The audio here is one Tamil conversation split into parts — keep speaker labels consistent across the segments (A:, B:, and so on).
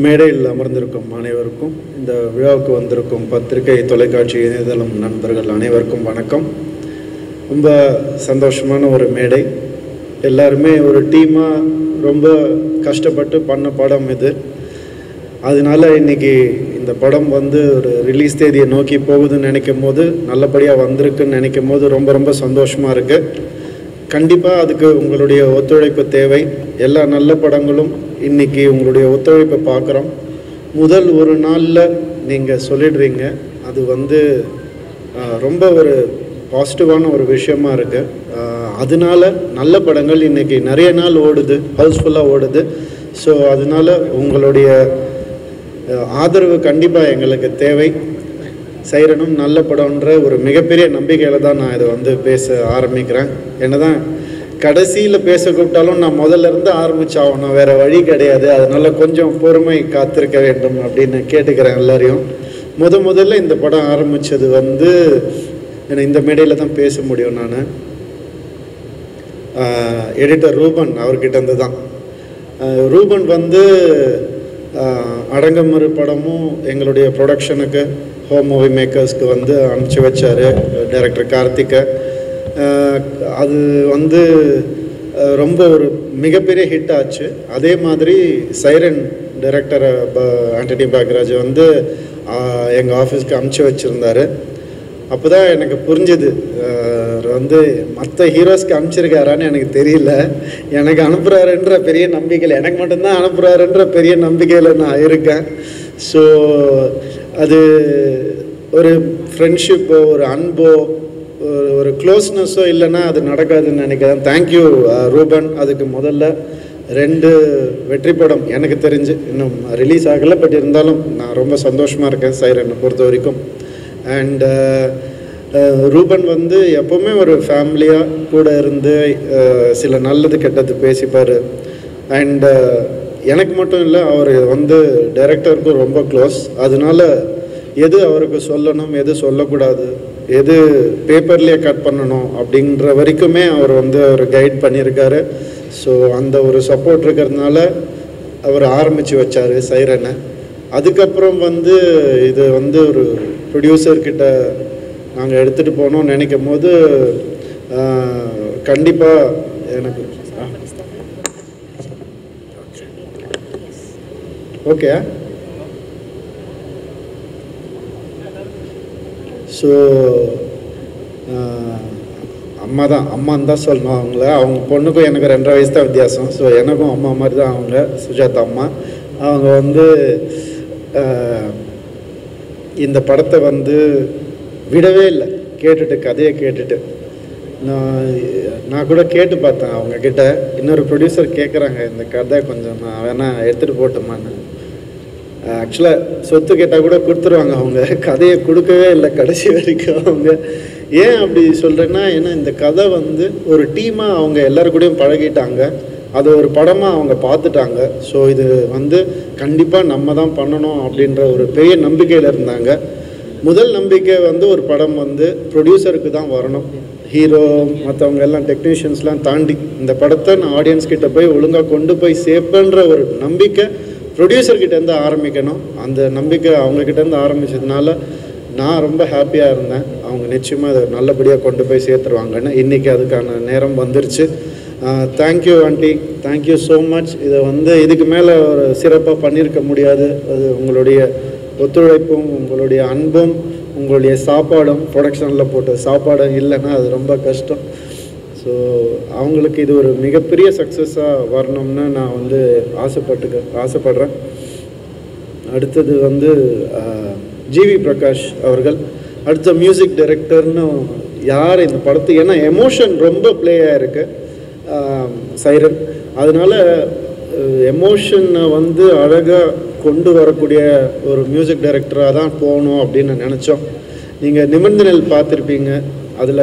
A: மேடையில் அமர்ந்திருக்கும் அனைவருக்கும், இந்த விழாவுக்கு வந்திருக்கும் பத்திரிகை, தொலைக்காட்சி, இணையதளம் நண்பர்கள் அனைவருக்கும் வணக்கம். ரொம்ப சந்தோஷமான ஒரு மேடை. எல்லாருமே ஒரு டீமாக ரொம்ப கஷ்டப்பட்டு பண்ண படம் இது. அதனால இன்றைக்கி இந்த படம் ஒரு ரிலீஸ் தேதியை நோக்கி போகுதுன்னு நினைக்கும் போது, நல்லபடியாக வந்திருக்குன்னு நினைக்கும் போது ரொம்ப ரொம்ப சந்தோஷமாக இருக்குது. கண்டிப்பாக அதுக்கு உங்களுடைய ஒத்துழைப்பு தேவை. எல்லா நல்ல படங்களும் இன்றைக்கி உங்களுடைய ஒத்துழைப்பை பார்க்குறோம். முதல் ஒரு நாளில் நீங்கள் சொல்லிடுறீங்க, அது ரொம்ப ஒரு பாசிட்டிவான ஒரு விஷயமா இருக்குது. அதனால நல்ல படங்கள் இன்றைக்கி நிறைய நாள் ஓடுது, ஹவுஸ்ஃபுல்லாக ஓடுது. ஸோ அதனால் உங்களுடைய ஆதரவு கண்டிப்பாக எங்களுக்கு தேவை. சைரனும் நல்ல படம்ன்ற ஒரு மிகப்பெரிய நம்பிக்கையில் தான் நான் இதை பேச ஆரம்பிக்கிறேன். என்னதான் கடைசியில் பேச கூப்பிட்டாலும் நான் முதல்ல இருந்து ஆரம்பிச்சாகணும், வேறு வழி கிடையாது. அதனால் கொஞ்சம் பொறுமை காத்திருக்க வேண்டும் அப்படின்னு கேட்டுக்கிறேன் எல்லாரையும். முதல்ல இந்த படம் ஆரம்பித்தது எனக்கு இந்த மேடையில் தான் பேச முடியும். நான் எடிட்டர் ரூபன் அவர்கிட்ட தான். ரூபன் அடங்கமறு படமும் எங்களுடைய ப்ரொடக்ஷனுக்கு, ஹோம் மூவி மேக்கர்ஸ்க்கு அனுப்பிச்சி வச்சார் டைரக்டர் கார்த்திகை. அது ரொம்ப ஒரு மிகப்பெரிய ஹிட் ஆச்சு. அதே மாதிரி சைரன் டைரக்டர் ஆண்டனி பாக்யராஜ் எங்கள் ஆஃபீஸ்க்கு அனுப்பிச்சி வச்சுருந்தார். அப்போ தான் எனக்கு புரிஞ்சுது, மற்ற ஹீரோஸ்க்கு அனுப்பிச்சிருக்காரான்னு எனக்கு தெரியல. எனக்கு அனுப்புகிறாருன்ற பெரிய நம்பிக்கையில், எனக்கு மட்டும்தான் அனுப்புகிறாருன்ற பெரிய நம்பிக்கையில் நான் இருக்கேன். ஸோ அது ஒரு ஃப்ரெண்ட்ஷிப்போ, ஒரு அன்போ, ஒரு க்ளோஸ்னஸோ இல்லைன்னா அது நடக்காதுன்னு நினைக்கிறேன். தேங்க்யூ ரூபன். அதுக்கு முதல்ல 2 வெற்றி படம் எனக்கு தெரிஞ்சு இன்னும் ரிலீஸ் ஆகலை, பட் இருந்தாலும் நான் ரொம்ப சந்தோஷமாக இருக்கேன் சைரனை பொறுத்த வரைக்கும். அண்ட் ரூபன் எப்போவுமே ஒரு ஃபேமிலியாக கூட இருந்து சில நல்லது கெட்டது பேசிப்பார். அண்ட் எனக்கு மட்டும் இல்லை, அவர் டைரக்டருக்கும் ரொம்ப க்ளோஸ். அதனால எது அவருக்கு சொல்லணும், எது சொல்லக்கூடாது, எது பேப்பர்லேயே கட் பண்ணணும் அப்படின்ற வரைக்குமே அவர் அவர் கைட் பண்ணியிருக்காரு. ஸோ அந்த ஒரு சப்போர்ட் இருக்கிறதுனால அவர் ஆரம்பித்து வச்சார் சைரனை. அதுக்கப்புறம் இது ஒரு ப்ரொடியூசர்கிட்ட நாங்கள் எடுத்துகிட்டு போனோம்னு நினைக்கும் போது கண்டிப்பாக எனக்கு ஓகே. ஸோ அம்மான்னு தான் சொல்லணும் அவங்கள. அவங்க பொண்ணுக்கும் எனக்கு 2.5 வயசு தான் வித்தியாசம். ஸோ எனக்கும் அம்மா மாதிரி தான் அவங்க, சுஜாதா அம்மா. அவங்க இந்த படத்தை விடவே இல்லை. கதையை கேட்டுட்டு நான் கூட கேட்டு பார்த்தேன் அவங்கக்கிட்ட. இன்னொரு ப்ரொடியூசர் கேட்குறாங்க, இந்த கதை கொஞ்சம் நான் வேணால் எடுத்துகிட்டு போட்டோமான்னு. ஆக்சுவலாக சொத்து கேட்டால் கூட கொடுத்துருவாங்க அவங்க. கதையை கொடுக்கவே இல்லை கடைசி வரைக்கும் அவங்க. ஏன் அப்படி சொல்கிறேன்னா, ஏன்னா இந்த கதை ஒரு டீமாக அவங்க எல்லாருக்கூடையும் பழகிட்டாங்க. அது ஒரு படமாக அவங்க பார்த்துட்டாங்க. ஸோ இது கண்டிப்பாக நம்ம தான் பண்ணணும் அப்படின்ற ஒரு பெரிய நம்பிக்கையில் இருந்தாங்க. முதல் நம்பிக்கை ஒரு படம் ப்ரொடியூசருக்கு தான் வரணும். ஹீரோ மற்றவங்க எல்லாம் டெக்னீஷியன்ஸ்லாம் தாண்டி இந்த படத்தை நான் ஆடியன்ஸ்கிட்ட போய் ஒழுங்காக கொண்டு போய் சேர்ப்பேன்ற ஒரு நம்பிக்கை ப்ரொடியூசர்கிட்டேருந்து ஆரம்பிக்கணும். அந்த நம்பிக்கை அவங்கக்கிட்டேருந்து ஆரம்பித்ததுனால நான் ரொம்ப ஹாப்பியாக இருந்தேன். அவங்க நிச்சயமாக அதை நல்லபடியாக கொண்டு போய் சேர்த்துருவாங்கன்னு. இன்றைக்கி அதுக்கான நேரம் வந்துருச்சு. Thank you aunty, thank you so much. இதை இதுக்கு மேலே ஒரு சிறப்பாக பண்ணியிருக்க முடியாது. அது உங்களுடைய ஒத்துழைப்பும், உங்களுடைய அன்பும், உங்களுடைய சாப்பாடும், ப்ரொடக்ஷனில் போட்ட சாப்பாடும் இல்லைன்னா அது ரொம்ப கஷ்டம். ஸோ அவங்களுக்கு இது ஒரு மிகப்பெரிய சக்ஸஸாக வரணும்னு நான் ஆசைப்படுறேன். அடுத்தது ஜிவி பிரகாஷ் அவர்கள் அடுத்த மியூசிக் டைரக்டர்னு யார் இந்த படத்துக்கு, ஏன்னா எமோஷன் ரொம்ப ப்ளே ஆகிருக்கு சைரன். அதனால் எமோஷனை அழகாக கொண்டு வரக்கூடிய ஒரு மியூசிக் டைரக்டராக தான் போகணும் அப்படின்னு நினச்சோம். நீங்கள் நிபந்தனைகள் பார்த்துருப்பீங்க. அதில்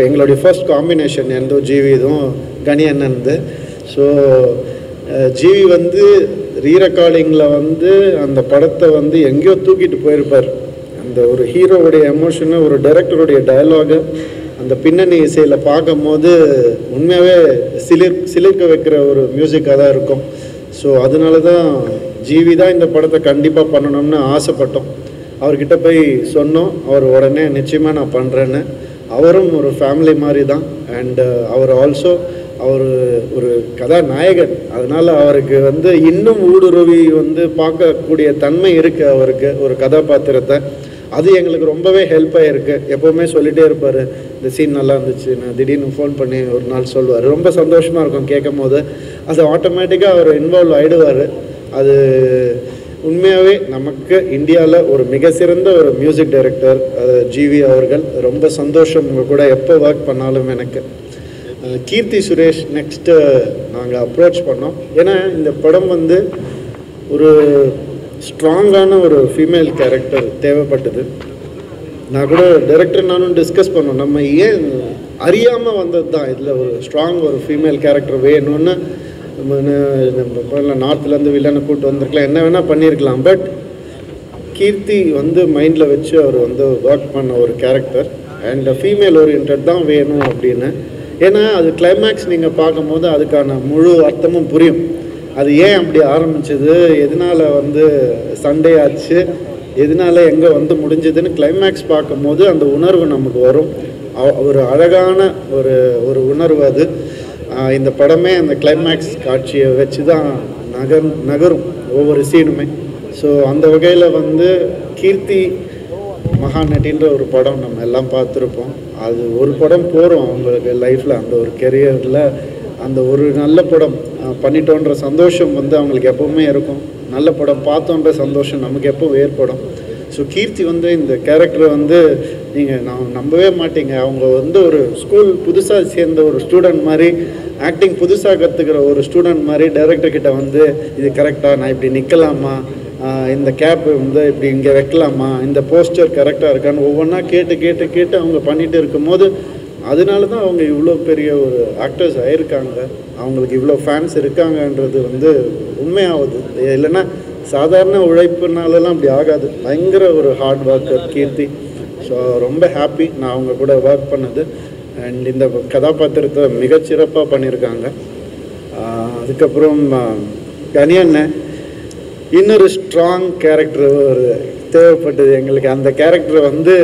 A: எங்களுடைய ஃபர்ஸ்ட் காம்பினேஷன் ஜிவி இதுவும் கனி அண்ணன்து. ஸோ ஜிவி ரீ ரெக்கார்டிங்கில் அந்த படத்தை எங்கேயோ தூக்கிட்டு போயிருப்பார். அந்த ஒரு ஹீரோவுடைய எமோஷனை, ஒரு டைரக்டருடைய டயலாகு, அந்த பின்னணி இசையில் பார்க்கும்போது உண்மையாகவே சிலிர்க்க வைக்கிற ஒரு மியூசிக்காக தான் இருக்கும். ஸோ அதனால தான் ஜிவி தான் இந்த படத்தை கண்டிப்பாக பண்ணணும்னு ஆசைப்பட்டோம். அவர்கிட்ட போய் சொன்னோம். அவர் உடனே நிச்சயமாக நான் பண்ணுறேன்னு. அவரும் ஒரு ஃபேமிலி மாதிரி தான். அண்ட் அவர் ஆல்சோ அவர் ஒரு கதாநாயகன். அதனால் அவருக்கு வந்து இன்னும் ஊடுருவி வந்து பார்க்கக்கூடிய தன்மை இருக்குது அவருக்கு ஒரு கதாபாத்திரத்தை. அது எங்களுக்கு ரொம்பவே ஹெல்ப்பாக இருக்குது. எப்போவுமே சொல்லிகிட்டே இருப்பார், இந்த சீன் நல்லா இருந்துச்சு, நான் திடீர்னு ஃபோன் பண்ணி ஒரு நாள் சொல்லுவார். ரொம்ப சந்தோஷமாக இருக்கும் கேட்கும் போது. அது ஆட்டோமேட்டிக்காக அவர் இன்வால்வ் ஆகிடுவார். அது உண்மையாகவே நமக்கு இந்தியாவில் ஒரு மிக சிறந்த ஒரு மியூசிக் டைரக்டர் ஜிவி அவர்கள். ரொம்ப சந்தோஷம் உங்கள் கூட எப்போ ஒர்க் பண்ணாலும். எனக்கு கீர்த்தி சுரேஷ் நெக்ஸ்ட்டு நாங்கள் அப்ரோச் பண்ணோம். ஏன்னா இந்த படம் வந்து ஒரு ஸ்ட்ராங்கான ஒரு ஃபீமேல் கேரக்டர் தேவைப்பட்டது. நான் கூட டைரக்டர் நானும் டிஸ்கஸ் பண்ணோம், நம்ம ஏன் அறியாமல் வந்தது தான் இதில் ஒரு ஸ்ட்ராங் ஒரு ஃபீமேல் கேரக்டர் வேணும்னு. நம்ம நார்த்லேருந்து வில்லனை கூப்பிட்டு வந்திருக்கலாம், என்ன வேணால் பண்ணியிருக்கலாம். பட் கீர்த்தி வந்து மைண்டில் வச்சு அவர் வந்து ஒர்க் பண்ண ஒரு கேரக்டர் அண்ட் ஃபீமேல் ஓரியன்ட் தான் வேணும் அப்படின்னு. ஏன்னா அது கிளைமேக்ஸ் நீங்கள் பார்க்கும்போது அதுக்கான முழு அர்த்தமும் புரியும். அது ஏன் அப்படி ஆரம்பிச்சது, எதனால் வந்து சண்டே ஆச்சு, எதனால் எங்கே வந்து முடிஞ்சதுன்னு கிளைமேக்ஸ் பார்க்கும்போது அந்த உணர்வு நமக்கு வரும். ஒரு அழகான ஒரு உணர்வு அது. இந்த படமே அந்த கிளைமேக்ஸ் காட்சியை வச்சு தான் நகரும் ஒவ்வொரு சீனுமே. ஸோ அந்த வகையில் வந்து கீர்த்தி மகாநட்டின்ற ஒரு படம் நம்ம எல்லாம் பார்த்துருப்போம். அது ஒரு படம் போகிறோம் அவங்களுக்கு லைஃப்பில், அந்த ஒரு கெரியரில் அந்த ஒரு நல்ல படம் பண்ணிட்டோன்ற சந்தோஷம் வந்து அவங்களுக்கு எப்போவுமே இருக்கும். நல்ல படம் பார்த்தோன்ற சந்தோஷம் நமக்கு எப்போ ஏற்படும். ஸோ கீர்த்தி வந்து இந்த கேரக்டரை வந்து நீங்கள் நான் நம்பவே மாட்டீங்க. அவங்க வந்து ஒரு ஸ்கூல் புதுசாக சேர்ந்த ஒரு ஸ்டூடெண்ட் மாதிரி, ஆக்டிங் புதுசாக கற்றுக்கிற ஒரு ஸ்டூடெண்ட் மாதிரி டைரக்டர்கிட்ட வந்து இது கரெக்டாக, நான் இப்படி நிற்கலாமா, இந்த கேப் வந்து இப்படி இங்கே வைக்கலாமா, இந்த போஸ்டர் கரெக்டாக இருக்கான்னு ஒவ்வொன்றா கேட்டு அவங்க பண்ணிகிட்டு இருக்கும்போது அதனால தான் அவங்க இவ்வளோ பெரிய ஒரு ஆக்டர்ஸ் ஆகிருக்காங்க. அவங்களுக்கு இவ்வளோ ஃபேன்ஸ் இருக்காங்கன்றது வந்து உண்மையாகுது. இல்லைன்னா சாதாரண உழைப்புனாலலாம் அப்படி ஆகாது. பயங்கர ஒரு ஹார்ட் ஒர்க்கர் கீர்த்தி. ஸோ ரொம்ப ஹாப்பி நான் அவங்க கூட ஒர்க் பண்ணது. அண்ட் இந்த கதாபாத்திரத்தை மிகச்சிறப்பாக பண்ணியிருக்காங்க. அதுக்கப்புறம் கனியண்ணன் இன்னொரு ஸ்ட்ராங் கேரக்டர் ஒரு தேவைப்பட்டது எங்களுக்கு. அந்த கேரக்டரை வந்து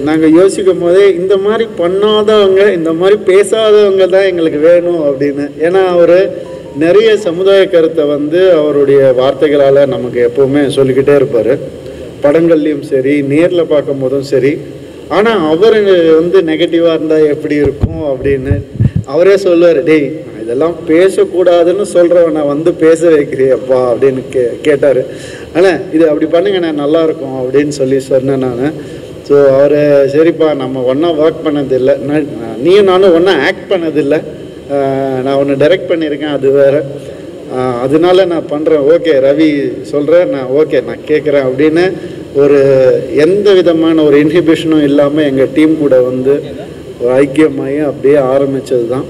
A: நாங்கள் யோசிக்கும் போதே இந்த மாதிரி பண்ணாதவங்க, இந்த மாதிரி பேசாதவங்க தான் எங்களுக்கு வேணும் அப்படின்னு. ஏன்னா அவர் நிறைய சமுதாய கருத்தை வந்து அவருடைய வார்த்தைகளால் நமக்கு எப்போவுமே சொல்லிக்கிட்டே இருப்பார். படங்கள்லேயும் சரி, நேரில் பார்க்கும் போதும் சரி. ஆனால் அவர் வந்து நெகட்டிவாக இருந்தால் எப்படி இருக்கும் அப்படின்னு அவரே சொல்லுவார், டேய் இதெல்லாம் பேசக்கூடாதுன்னு சொல்கிறவனை வந்து பேச வைக்கிறியப்பா அப்படின்னு கேட்டார். ஆனால் இது அப்படி பண்ணுங்க நான் நல்லாயிருக்கும் அப்படின்னு சொல்லி சொன்னேன் நான். ஸோ அவர் சரிப்பா நம்ம ஒன்றா ஒர்க் பண்ணதில்லை, நீயும் நானும் ஒன்றா ஆக்ட் பண்ணதில்லை, நான் ஒன்று டைரக்ட் பண்ணியிருக்கேன் அது வேறு, அதனால நான் பண்ணுறேன், ஓகே ரவி சொல்கிறேன், நான் ஓகே நான் கேட்குறேன் அப்படின்னு ஒரு எந்த விதமான ஒரு இன்ஹிபிஷனும் இல்லாமல் எங்கள் டீம் கூட வந்து ஒரு ஐக்கியமாகி அப்படியே ஆரம்பித்தது தான்.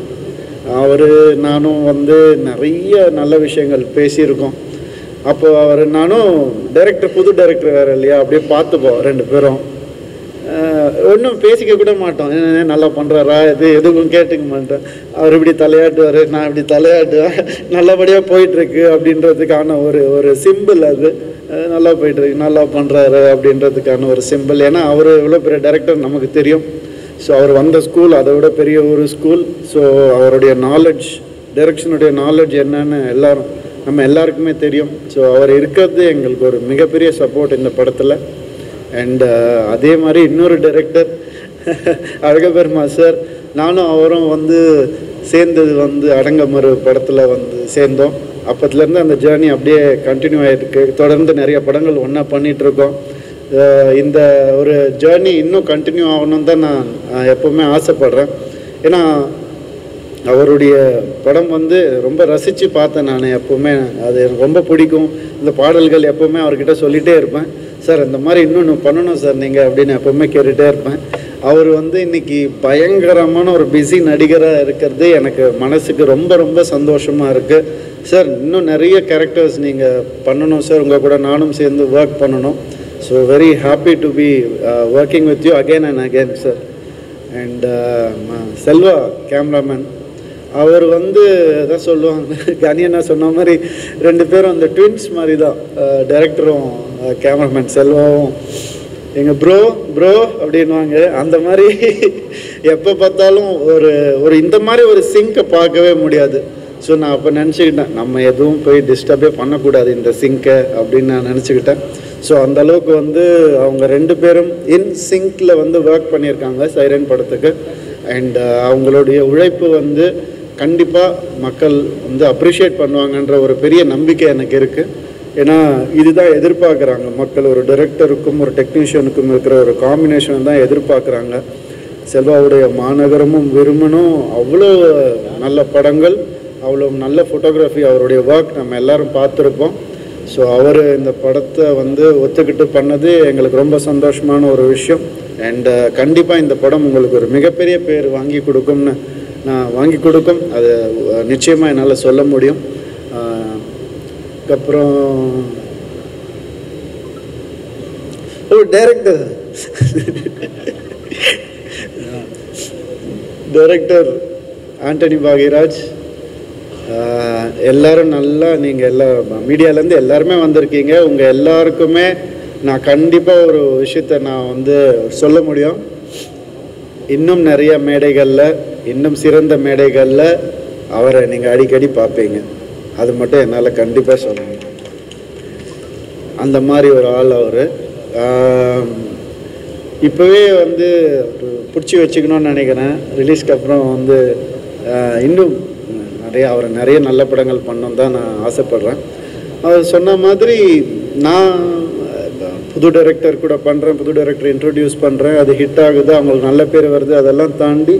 A: அவர் நானும் வந்து நிறைய நல்ல விஷயங்கள் பேசியிருக்கோம். அப்போ அவர் நானும் டைரக்டர், புது டைரக்டர் வேறு இல்லையா, அப்படியே பார்த்துப்போம் ரெண்டு பேரும். ஒன்றும் பேசிக்க கூட மாட்டோம், நல்லா பண்ணுறாரா இது எதுவும் கேட்டுக்க மாட்டேன். அவர் இப்படி தலையாட்டுவார், நான் இப்படி தலையாட்டுவேன், நல்லபடியாக போயிட்டுருக்கு அப்படின்றதுக்கான ஒரு சிம்பிள். அது நல்லா போயிட்டுருக்கு, நல்லா பண்ணுறாரு அப்படின்றதுக்கான ஒரு சிம்பிள். ஏன்னா அவர் இவ்வளோ பெரிய டைரக்டர் நமக்கு தெரியும். ஸோ அவர் வந்த ஸ்கூல் அதை விட பெரிய ஒரு ஸ்கூல். ஸோ அவருடைய நாலேஜ், டைரக்ஷனுடைய நாலேஜ் என்னன்னு நம்ம எல்லாருக்குமே தெரியும். ஸோ அவர் இருக்கிறது எங்களுக்கு ஒரு மிகப்பெரிய சப்போர்ட் இந்த படத்தில். அண்ட் அதே மாதிரி இன்னொரு டைரக்டர் அழகபெருமா சார், நானும் அவரும் வந்து சேர்ந்தது வந்து அடங்கமறு படத்தில் வந்து சேர்ந்தோம். அப்போத்துலேருந்து அந்த ஜேர்னி அப்படியே கண்டினியூ ஆகிருக்கு. தொடர்ந்து நிறைய படங்கள் ஒன்றா பண்ணிகிட்ருக்கோம். இந்த ஒரு ஜேர்னி இன்னும் கண்டினியூ ஆகணும்னு தான் நான் எப்போவுமே ஆசைப்பட்றேன். ஏன்னா அவருடைய படம் வந்து ரொம்ப ரசித்து பார்த்தேன் நான். எப்போவுமே அது எனக்கு ரொம்ப பிடிக்கும். இந்த பாடல்கள் எப்போவுமே அவர்கிட்ட சொல்லிகிட்டே இருப்பேன், சார் இந்த மாதிரி இன்னொன்று பண்ணணும் சார் நீங்கள் அப்படின்னு எப்போவுமே கேட்டுகிட்டே இருப்பேன். அவர் வந்து இன்றைக்கி பயங்கரமான ஒரு பிஸி நடிகராக இருக்கிறது எனக்கு மனசுக்கு ரொம்ப ரொம்ப சந்தோஷமாக இருக்குது. சார் இன்னும் நிறைய கேரக்டர்ஸ் நீங்கள் பண்ணணும் சார், உங்கள் கூட நானும் சேர்ந்து ஒர்க் பண்ணணும். So very happy to be working with you again and again sir. And Selva cameraman, அவர் வந்து தான் சொல்லுவாங்க, கனியண்ணா சொன்ன மாதிரி 2 பேரும் அந்த ட்வின்ஸ் மாதிரி தான், டைரக்டரும் கேமராமேன் செல்வாவும் எங்கள் ப்ரோ அப்படின்வாங்க. அந்த மாதிரி எப்போ பார்த்தாலும் ஒரு இந்த மாதிரி ஒரு சிங்கை பார்க்கவே முடியாது. ஸோ நான் அப்போ நினச்சிக்கிட்டேன், நம்ம எதுவும் போய் டிஸ்டர்பே பண்ணக்கூடாது இந்த சிங்கை அப்படின்னு நான் நினச்சிக்கிட்டேன். ஸோ அந்தளவுக்கு வந்து அவங்க 2 பேரும் இன் சிங்கில் வந்து ஒர்க் பண்ணியிருக்காங்க சைரன் படத்துக்கு. அண்ட் அவங்களுடைய உழைப்பு வந்து கண்டிப்பாக மக்கள் வந்து அப்ரிஷியேட் பண்ணுவாங்கன்ற ஒரு பெரிய நம்பிக்கை எனக்கு இருக்குது. ஏன்னா இதுதான் எதிர்பார்க்குறாங்க மக்கள், ஒரு டைரக்டருக்கும் ஒரு டெக்னீஷியனுக்கும் இருக்கிற ஒரு காம்பினேஷன் தான் எதிர்பார்க்குறாங்க. செல்வாவுடைய மாநகரமும் விரும்பணும், அவ்வளோ நல்ல படங்கள், அவ்வளோ நல்ல ஃபோட்டோகிராஃபி, அவருடைய ஒர்க் நம்ம எல்லோரும் பார்த்துருப்போம். ஸோ அவர் இந்த படத்தை வந்து ஒத்துக்கிட்டு பண்ணது எங்களுக்கு ரொம்ப சந்தோஷமான ஒரு விஷயம். அண்ட் கண்டிப்பாக இந்த படம் உங்களுக்கு ஒரு மிகப்பெரிய பேர் வாங்கி கொடுக்கும், அது நிச்சயமாக என்னால் சொல்ல முடியும். அதுக்கப்புறம் டைரக்டர் ஆண்டனி பாக்யராஜ், எல்லாரும் நல்லா, நீங்கள் எல்லா மீடியாலேருந்து எல்லாருமே வந்திருக்கீங்க. உங்கள் எல்லாருக்குமே நான் கண்டிப்பாக ஒரு விஷயத்தை நான் வந்து சொல்ல முடியும். இன்னும் நிறைய மேடைகளில், இன்னும் சிறந்த மேடைகளில் அவரை நீங்கள் அடிக்கடி பார்ப்பீங்க. அது மட்டும் என்னால் கண்டிப்பாக சொல்ல முடியும். அந்த மாதிரி ஒரு ஆள் அவர். இப்போவே வந்து பிடிச்சி வச்சுக்கணும்னு நினைக்கிறேன். ரிலீஸ்க்கு அப்புறம் வந்து இன்னும் அவரை நிறைய நல்ல படங்கள் பண்ணணும் தான் நான் ஆசைப்பட்றேன். அவர் சொன்ன மாதிரி நான் புது டைரக்டர் கூட பண்ணுறேன், புது டைரக்டர் இன்ட்ரடியூஸ் பண்ணுறேன், அது ஹிட் ஆகுது, அவங்களுக்கு நல்ல பேர் வருது. அதெல்லாம் தாண்டி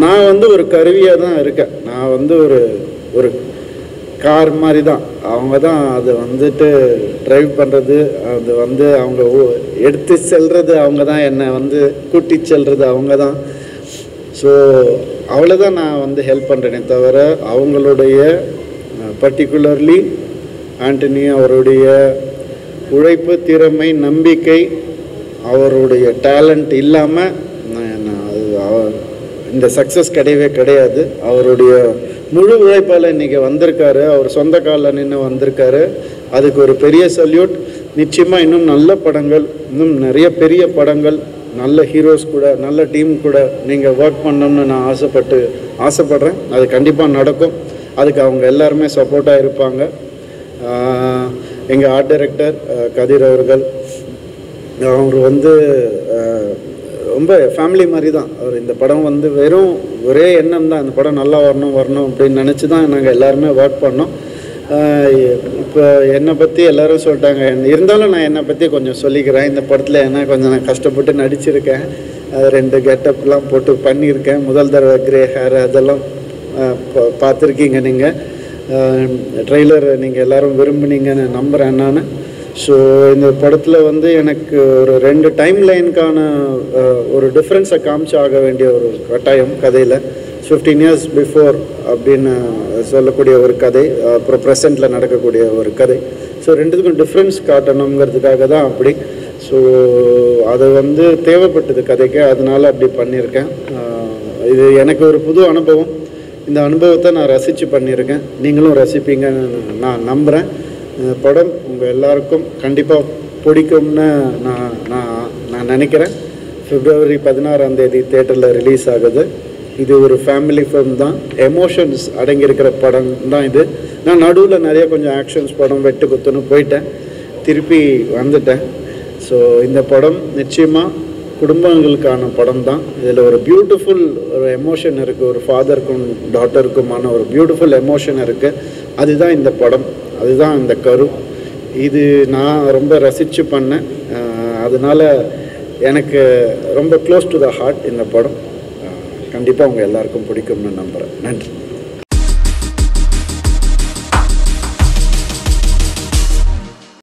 A: நான் வந்து ஒரு கருவியாக தான் இருக்கேன். நான் வந்து ஒரு கார் மாதிரி தான். அவங்க தான் அதை வந்துட்டு ட்ரைவ் பண்ணுறது, அது வந்து அவங்க எடுத்து செல்வது அவங்க தான், என்னை வந்து கூட்டி செல்வது அவங்க தான். ஸோ அவ்வளோதான் நான் வந்து ஹெல்ப் பண்ணுறேனே தவிர அவங்களுடைய பர்டிகுலர்லி ஆண்டனி அவருடைய உழைப்பு, திறமை, நம்பிக்கை, அவருடைய டேலண்ட் இல்லாமல் இந்த சக்ஸஸ் கிடையாது. அவருடைய முழு உழைப்பால் இன்றைக்கி வந்திருக்காரு, அவர் சொந்த காலில் நின்று வந்திருக்காரு. அதுக்கு ஒரு பெரிய சல்யூட். நிச்சயமாக இன்னும் நல்ல படங்கள், இன்னும் நிறைய பெரிய படங்கள், நல்ல ஹீரோஸ் கூட, நல்ல டீம் கூட நீங்கள் ஒர்க் பண்ணணும்னு நான் ஆசைப்பட்றேன். அது கண்டிப்பாக நடக்கும். அதுக்கு அவங்க எல்லாருமே சப்போர்ட்டாக இருப்பாங்க. எங்கள் ஆர்ட் டைரக்டர் கதிர் அவர்கள், அவர் வந்து ரொம்ப ஃபேமிலி மாதிரி தான். அவர் இந்த படம் வந்து வெறும் ஒரே எண்ணம் தான், இந்த படம் நல்லா வரணும் அப்படின்னு நினச்சி தான் நாங்கள் எல்லாருமே ஒர்க் பண்ணோம். இப்போ என்னை பற்றி எல்லோரும் சொல்லிட்டாங்க, இருந்தாலும் நான் என்னை பற்றி கொஞ்சம் சொல்லிக்கிறேன். இந்த படத்தில் என்ன கொஞ்சம் நான் கஷ்டப்பட்டு நடிச்சிருக்கேன், 2 கெட்டப்லாம் போட்டு பண்ணியிருக்கேன். முதல் தடவை கிரே ஹேர் அதெல்லாம் பார்த்துருக்கீங்க நீங்கள். ட்ரெய்லர் நீங்கள் எல்லோரும் விரும்புனீங்கன்னு நம்புகிறேன் நான். ஸோ இந்த படத்தில் வந்து எனக்கு ஒரு 2 டைம் லைனுக்கான ஒரு டிஃப்ரென்ஸை காமிச்சு ஆக வேண்டிய ஒரு கட்டாயம் கதையில். 15 years பிஃபோர் அப்படின்னு சொல்லக்கூடிய ஒரு கதை, அப்புறம் ப்ரெசண்ட்டில் நடக்கக்கூடிய ஒரு கதை. ஸோ 2த்துக்கும் டிஃப்ரென்ஸ் காட்டணுங்கிறதுக்காக தான் அப்படி. ஸோ அது வந்து தேவைப்பட்டது கதைக்கு, அதனால் அப்படி பண்ணியிருக்கேன். இது எனக்கு ஒரு புது அனுபவம். இந்த அனுபவத்தை நான் ரசித்து பண்ணியிருக்கேன், நீங்களும் ரசிப்பீங்கன்னு நான் நம்புகிறேன். படம் உங்கள் எல்லாருக்கும் கண்டிப்பாக பிடிக்கும்னு நான் நினைக்கிறேன். February 16 தேட்டரில் ரிலீஸ் ஆகுது. இது ஒரு ஃபேமிலி ஃபிலிம் தான், எமோஷன்ஸ் அடங்கியிருக்கிற படம் தான் இது. நான் நடுவில் நிறைய கொஞ்சம் ஆக்ஷன்ஸ் படம் வெட்டு குத்துன்னு போயிட்டேன், திருப்பி வந்துட்டேன். ஸோ இந்த படம் நிச்சயமாக குடும்பங்களுக்கான படம் தான். இதில் ஒரு பியூட்டிஃபுல் ஒரு எமோஷன் இருக்குது, ஒரு ஃபாதருக்கும் டாட்டருக்குமான ஒரு பியூட்டிஃபுல் எமோஷன் இருக்குது. அதுதான் இந்த படம், அதுதான் இந்த கரு. இது நான் ரொம்ப ரசித்து பண்ணேன். அதனால் எனக்கு ரொம்ப க்ளோஸ் டு த ஹார்ட் இந்த படம். கண்டிப்பாக உங்கள் எல்லாருக்கும் பிடிக்கும்னு நம்புகிறேன். நன்றி.